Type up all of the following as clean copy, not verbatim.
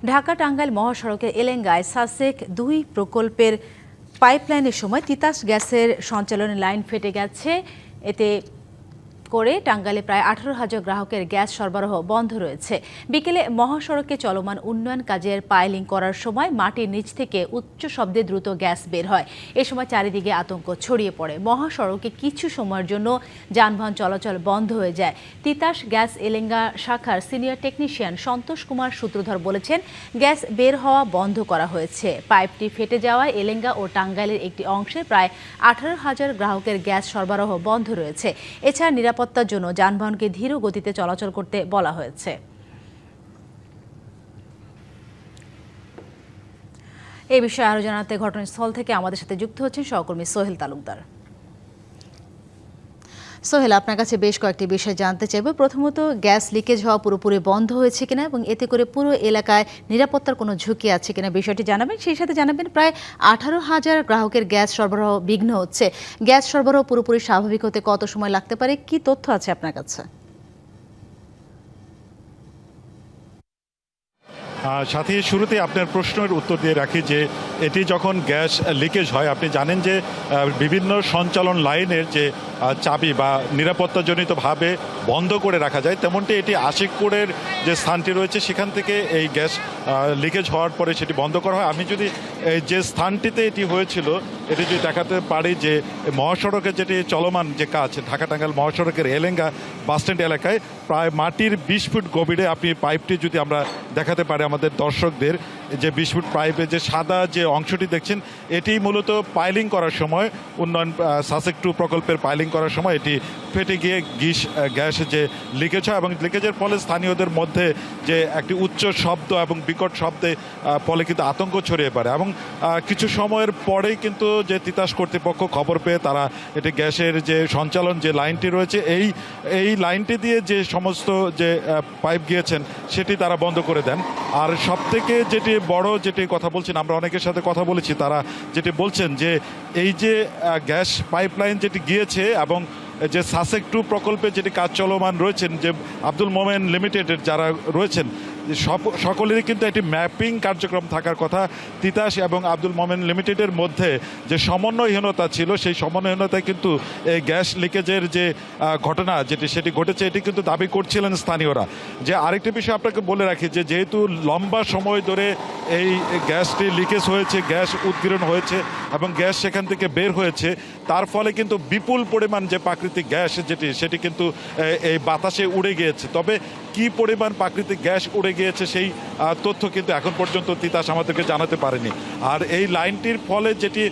ঢাকা-টাঙ্গাইল মহাসড়কের এলেঙ্গায় সাসেক ২ প্রকল্পের পাইপলাইনের সময় তিতাস গ্যাসের সঞ্চালনের লাইন ফেটে গেছে। এতে করে টাঙ্গাইলে প্রায় ১৮,০০০ গ্রাহকের গ্যাস সরবরাহ বন্ধ রয়েছে। বিকেলে মহাসড়কে চলমান উন্নয়ন কাজের পাইলিং করার সময় মাটির নিচ থেকে উচ্চ শব্দে দ্রুত গ্যাস বের হয়। এ সময় চারিদিকে আতঙ্ক ছড়িয়ে পড়ে। মহাসড়কে কিছু সময়ের জন্য যানবাহন চলাচল বন্ধ হয়ে যায়। তিতাস গ্যাস এলেঙ্গা শাখার সিনিয়র টেকনিশিয়ান সন্তোষ কুমার সূত্রধর বলেছেন, গ্যাস বের হওয়া বন্ধ করা হয়েছে। পাইপটি ফেটে যাওয়ায় এলেঙ্গা ও টাঙ্গাইলের একটি অংশে প্রায় ১৮,০০০ গ্রাহকের গ্যাস সরবরাহ বন্ধ রয়েছে। এছাড়া নিরাপত্তার জন্য যানবাহনকে ধীর গতিতে চলাচল করতে বলা হয়েছে। এই বিষয়ে আরো জানাতে ঘটনাস্থল থেকে আমাদের সাথে যুক্ত হচ্ছেন সহকর্মী সোহেল তালুকদার। সোহেল, আপনার কাছে বেশ কয়েকটি বিষয় জানতে চাইব। প্রথমত, গ্যাস লিকেজ হওয়া পুরোপুরি বন্ধ হয়েছে কিনা এবং এতে করে পুরো এলাকায় নিরাপত্তার কোনো ঝুঁকি আছে কিনা বিষয়টি জানাবেন। সেই সাথে জানাবেন, প্রায় ১৮,০০০ গ্রাহকের গ্যাস সরবরাহ বিঘ্ন হচ্ছে। গ্যাস সরবরাহ পুরোপুরি স্বাভাবিক হতে কত সময় লাগতে পারে, কি তথ্য আছে আপনার কাছে? সাথী, শুরুতে আপনার প্রশ্নের উত্তর দিয়ে রাখি যে এটি যখন গ্যাস লিকেজ হয়, আপনি জানেন যে বিভিন্ন সঞ্চালন লাইনের যে চাবি বা নিরাপত্তাজনিতভাবে বন্ধ করে রাখা যায়, তেমনটি এটি আশিকপুরের যে স্থানটি রয়েছে সেখান থেকে এই গ্যাস লিকেজ হওয়ার পরে সেটি বন্ধ করা হয়। আমি যদি যে স্থানটিতে এটি হয়েছিল এটি যদি দেখাতে পারি, যে মহাসড়কের যেটি চলমান যে কাজ, ঢাকা-টাঙ্গাইল মহাসড়কের এলেঙ্গা বাসস্ট্যান্ড এলাকায় প্রায় মাটির ২০ ফুট গভীরে আপনি পাইপটি যদি আমরা দেখাতে পারি আমাদের দর্শকদের, যে ২০ ফুট পাইপে যে সাদা যে অংশটি দেখছেন, এটি মূলত পাইলিং করার সময় উন্নয়ন সাসেক ২ প্রকল্পের পাইলিং করার সময় এটি ফেটে গিয়ে গ্যাস যে লিকেজ হয় এবং লিকেজের ফলে স্থানীয়দের মধ্যে যে একটি উচ্চ শব্দ এবং বিকট শব্দে ফলে কিন্তু আতঙ্ক ছড়িয়ে পড়ে। এবং কিছু সময়ের পরেই কিন্তু যে তিতাস কর্তৃপক্ষ খবর পেয়ে তারা এটি গ্যাসের যে সঞ্চালন যে লাইনটি রয়েছে এই লাইনটি দিয়ে যে সমস্ত যে পাইপ গিয়েছেন সেটি তারা বন্ধ করে দেন। আর সবথেকে যেটি বড় যেটি কথা বলছেন, আমরা অনেকের সাথে কথা বলেছি, তারা যেটি বলছেন যে এই যে গ্যাস পাইপলাইন যেটি গিয়েছে এবং যে সাসেক ২ প্রকল্পে যেটি কাজ চলমান রয়েছেন, যে আব্দুল মোমেন লিমিটেডের যারা রয়েছেন সকলেরই কিন্তু একটি ম্যাপিং কার্যক্রম থাকার কথা। তিতাস এবং আব্দুল মোমেন লিমিটেডের মধ্যে যে সমন্বয়হীনতা ছিল, সেই সমন্বয়হীনতায় কিন্তু এই গ্যাস লিকেজের যে ঘটনা সেটি ঘটেছে, এটি কিন্তু দাবি করছিলেন স্থানীয়রা। যে আরেকটি বিষয় আপনাকে বলে রাখি, যে যেহেতু লম্বা সময় ধরে এই গ্যাসটি লিকেজ হয়েছে, গ্যাস উৎগীরণ হয়েছে এবং গ্যাস সেখান থেকে বের হয়েছে, তার ফলে কিন্তু বিপুল পরিমাণ যে প্রাকৃতিক গ্যাস সেটি কিন্তু এই বাতাসে উড়ে গিয়েছে। তবে কি পরিমাণ প্রাকৃতিক গ্যাস উড়ে গিয়েছে সেই তথ্য কিন্তু এখন পর্যন্ত তিতাস আমাদেরকে জানাতে পারেনি। আর এই লাইনটির ফলে যেটি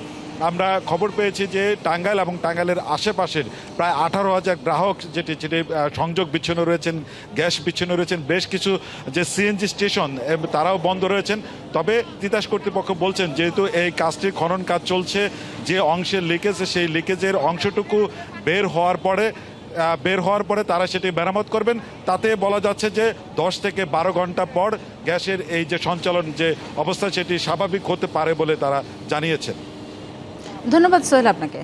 আমরা খবর পেয়েছি, যে টাঙ্গাইল এবং টাঙ্গাইলের আশেপাশের প্রায় ১৮,০০০ গ্রাহক যেটি সংযোগ বিচ্ছিন্ন রয়েছেন, গ্যাস বিচ্ছিন্ন রয়েছেন। বেশ কিছু যে সিএনজি স্টেশন তারাও বন্ধ রয়েছেন। তবে তিতাস কর্তৃপক্ষ বলছেন, যেহেতু এই কাজটির খনন কাজ চলছে, যে অংশের লিকেজ সেই লিকেজের অংশটুকু বের হওয়ার পরে তারা সেটি মেরামত করবেন। তাতে বলা যাচ্ছে যে ১০ থেকে ১২ ঘন্টা পর গ্যাসের এই যে সঞ্চালন যে অবস্থা সেটি স্বাভাবিক হতে পারে বলে তারা জানিয়েছেন। ধন্যবাদ সোহেল আপনাকে।